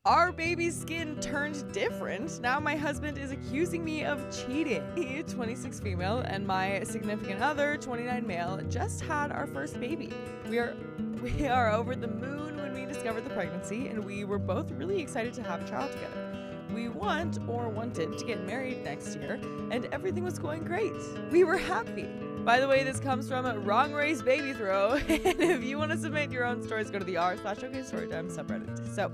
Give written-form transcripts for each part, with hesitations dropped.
Our baby's skin turned different. Now my husband is accusing me of cheating. He, 26 female, and my significant other, 29 male, just had our first baby. We are over the moon when we discovered the pregnancy, and we were both really excited to have a child together. We wanted to get married next year, and everything was going great. We were happy. By the way, this comes from Wrong Race Baby Throw, and if you want to submit your own stories, go to the r/OKStorytime subreddit. So,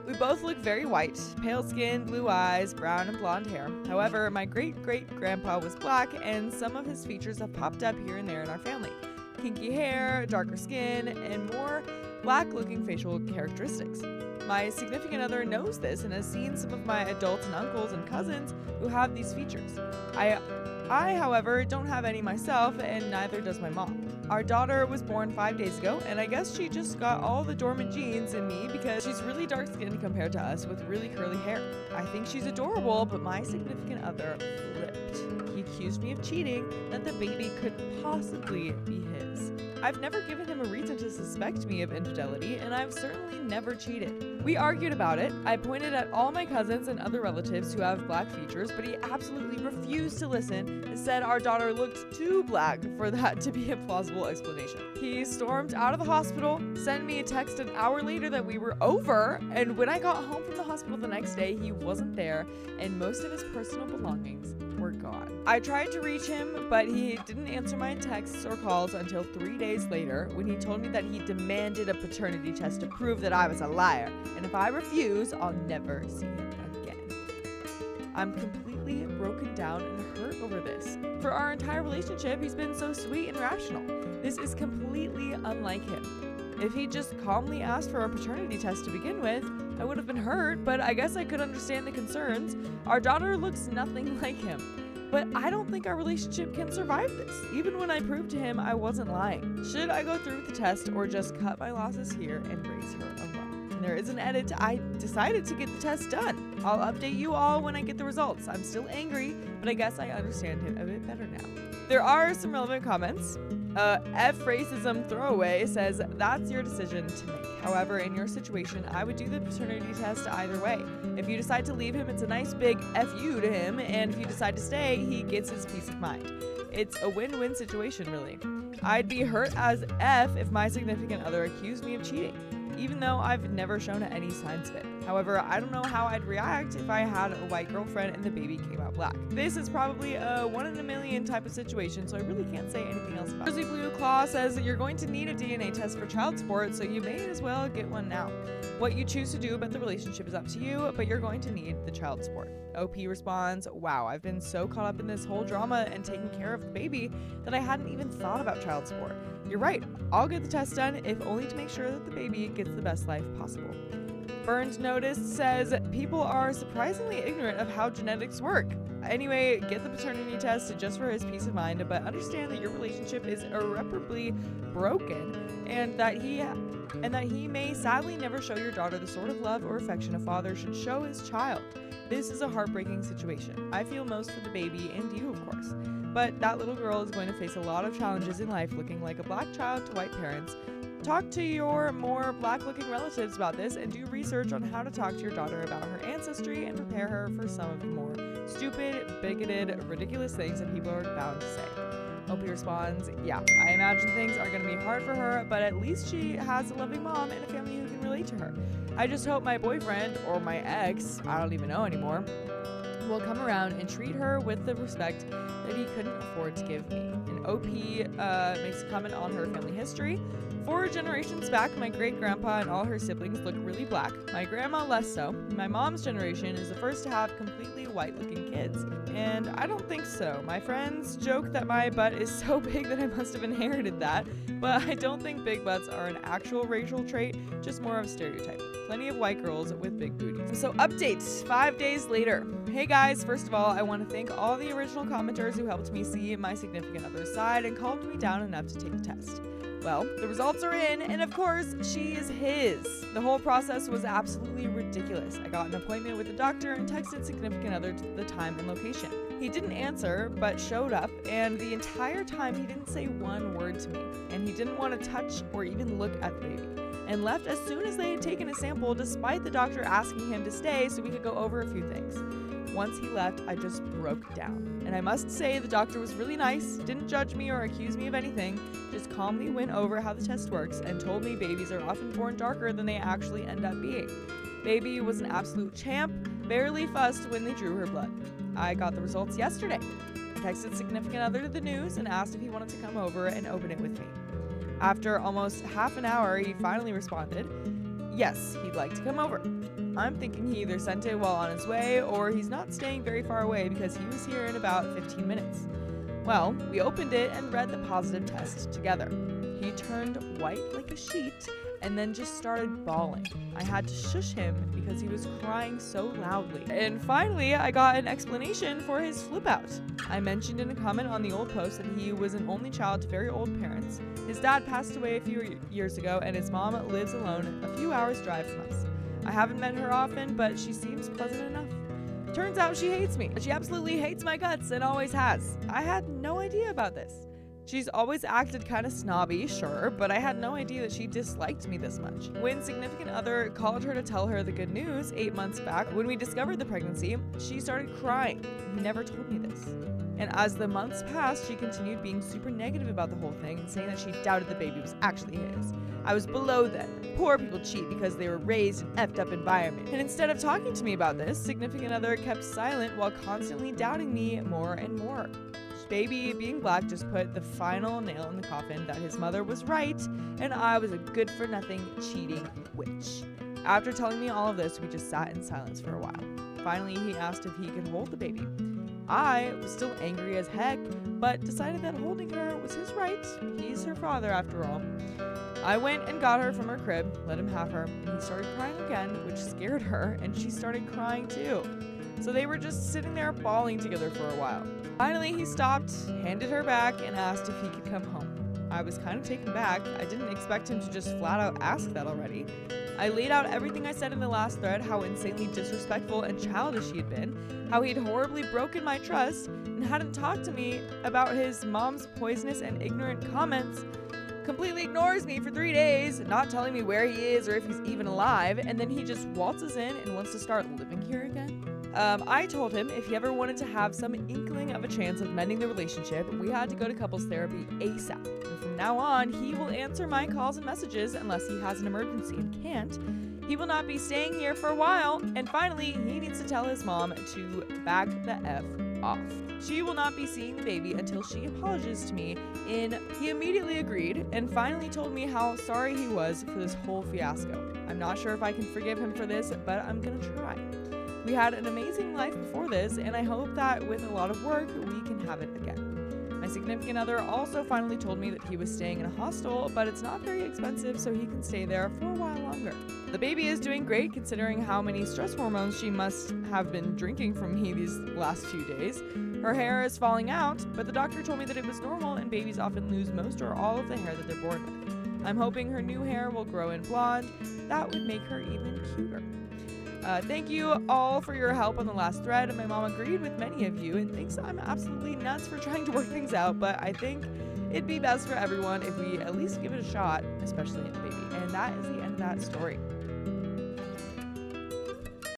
we both look very white, pale skin, blue eyes, brown and blonde hair. However, my great-great-grandpa was black, and some of his features have popped up here and there in our family. Kinky hair, darker skin, and more black-looking facial characteristics. My significant other knows this and has seen some of my adults and uncles and cousins who have these features. I, however, don't have any myself, and neither does my mom. Our daughter was born 5 days ago, and I guess she just got all the dormant genes in me because she's really dark-skinned compared to us with really curly hair. I think she's adorable, but my significant other flipped. He accused me of cheating, that the baby could possibly be his. I've never given him a reason to suspect me of infidelity, and I've certainly never cheated. We argued about it. I pointed at all my cousins and other relatives who have black features, but he absolutely refused to listen and said our daughter looked too black for that to be a plausible explanation. He stormed out of the hospital, sent me a text an hour later that we were over, and when I got home from the hospital the next day, he wasn't there, and most of his personal belongings were gone. I tried to reach him, but he didn't answer my texts or calls until 3 days later when he told me that he demanded a paternity test to prove that I was a liar, and if I refuse, I'll never see him again. I'm completely broken down and hurt over this. For our entire relationship, he's been so sweet and rational. This is completely unlike him. If he just calmly asked for a paternity test to begin with, I would have been hurt, but I guess I could understand the concerns. Our daughter looks nothing like him. But I don't think our relationship can survive this, even when I proved to him I wasn't lying. Should I go through with the test or just cut my losses here and raise her alone? And there is an edit. I decided to get the test done. I'll update you all when I get the results. I'm still angry, but I guess I understand him a bit better now. There are some relevant comments. F racism throwaway says, that's your decision to make. However, in your situation, I would do the paternity test either way. If you decide to leave him, it's a nice big F you to him, and if you decide to stay, he gets his peace of mind. It's a win-win situation, really. I'd be hurt as F if my significant other accused me of cheating, even though I've never shown any signs of it. However, I don't know how I'd react if I had a white girlfriend and the baby came out black. This is probably a 1 in a million type of situation, so I really can't say anything else about it. Jersey Blue Claw says that you're going to need a DNA test for child support, so you may as well get one now. What you choose to do about the relationship is up to you, but you're going to need the child support. OP responds, wow, I've been so caught up in this whole drama and taking care of the baby that I hadn't even thought about child support. You're right, I'll get the test done, if only to make sure that the baby gets the best life possible. Burned Notice says, people are surprisingly ignorant of how genetics work. Anyway, get the paternity test just for his peace of mind, but understand that your relationship is irreparably broken and that he may sadly never show your daughter the sort of love or affection a father should show his child. This is a heartbreaking situation. I feel most for the baby and you, of course. But that little girl is going to face a lot of challenges in life looking like a black child to white parents. Talk to your more black-looking relatives about this and do research on how to talk to your daughter about her ancestry and prepare her for some of the more stupid, bigoted, ridiculous things that people are bound to say. Opie responds, yeah, I imagine things are going to be hard for her, but at least she has a loving mom and a family who can relate to her. I just hope my boyfriend, or my ex, I don't even know anymore, will come around and treat her with the respect that he couldn't afford to give me. And OP makes a comment on her family history. 4 generations back, my great-grandpa and all her siblings look really black. My grandma less so. My mom's generation is the first to have completely white-looking kids. And I don't think so. My friends joke that my butt is so big that I must have inherited that, but I don't think big butts are an actual racial trait, just more of a stereotype. Plenty of white girls with big booties. So updates, 5 days later. Hey guys, first of all, I want to thank all the original commenters who helped me see my significant other's side and calmed me down enough to take the test. Well, the results are in, and of course, she is his. The whole process was absolutely ridiculous. I got an appointment with the doctor and texted significant other the time and location. He didn't answer, but showed up, and the entire time he didn't say one word to me, and he didn't want to touch or even look at the baby. and left as soon as they had taken a sample, despite the doctor asking him to stay so we could go over a few things. Once he left, I just broke down. And I must say the doctor was really nice, didn't judge me or accuse me of anything, just calmly went over how the test works and told me babies are often born darker than they actually end up being. Baby was an absolute champ, barely fussed when they drew her blood. I got the results yesterday. I texted significant other to the news and asked if he wanted to come over and open it with me. After almost half an hour, he finally responded, yes, he'd like to come over. I'm thinking he either sent it while on his way or he's not staying very far away because he was here in about 15 minutes. Well, we opened it and read the positive test together. He turned white like a sheet and then just started bawling. I had to shush him because he was crying so loudly. And finally, I got an explanation for his flip out. I mentioned in a comment on the old post that he was an only child to very old parents. His dad passed away a few years ago and his mom lives alone a few hours drive from us. I haven't met her often, but she seems pleasant enough. Turns out she hates me. She absolutely hates my guts and always has. I had no idea about this. She's always acted kind of snobby, sure, but I had no idea that she disliked me this much. When significant other called her to tell her the good news 8 months back when we discovered the pregnancy, she started crying. He never told me this. And as the months passed, she continued being super negative about the whole thing and saying that she doubted the baby was actually his. I was below them. Poor people cheat because they were raised in an effed up environment. And instead of talking to me about this, significant other kept silent while constantly doubting me more and more. Baby being black just put the final nail in the coffin that his mother was right and I was a good-for-nothing cheating witch. After telling me all of this, we just sat in silence for a while. Finally, he asked if he could hold the baby. I was still angry as heck, but decided that holding her was his right. He's her father after all. I went and got her from her crib, let him have her, and he started crying again, which scared her, and she started crying too. So they were just sitting there bawling together for a while. Finally, he stopped, handed her back, and asked if he could come home. I was kind of taken back. I didn't expect him to just flat out ask that already. I laid out everything I said in the last thread, how insanely disrespectful and childish he had been, how he'd horribly broken my trust, and hadn't talked to me about his mom's poisonous and ignorant comments, completely ignores me for 3 days, not telling me where he is or if he's even alive, and then he just waltzes in and wants to start living here again. I told him if he ever wanted to have some inkling of a chance of mending the relationship, we had to go to couples therapy ASAP. And from now on, he will answer my calls and messages unless he has an emergency and can't. He will not be staying here for a while. And finally, he needs to tell his mom to back the F off. She will not be seeing the baby until she apologizes to me. He immediately agreed and finally told me how sorry he was for this whole fiasco. I'm not sure if I can forgive him for this, but I'm gonna try. We had an amazing life before this, and I hope that with a lot of work, we can have it again. My significant other also finally told me that he was staying in a hostel, but it's not very expensive, so he can stay there for a while longer. The baby is doing great considering how many stress hormones she must have been drinking from me these last few days. Her hair is falling out, but the doctor told me that it was normal and babies often lose most or all of the hair that they're born with. I'm hoping her new hair will grow in blonde. That would make her even cuter. Thank you all for your help on the last thread. My mom agreed with many of you and thinks I'm absolutely nuts for trying to work things out, but I think it'd be best for everyone if we at least give it a shot, especially in the baby. And that is the end of that story.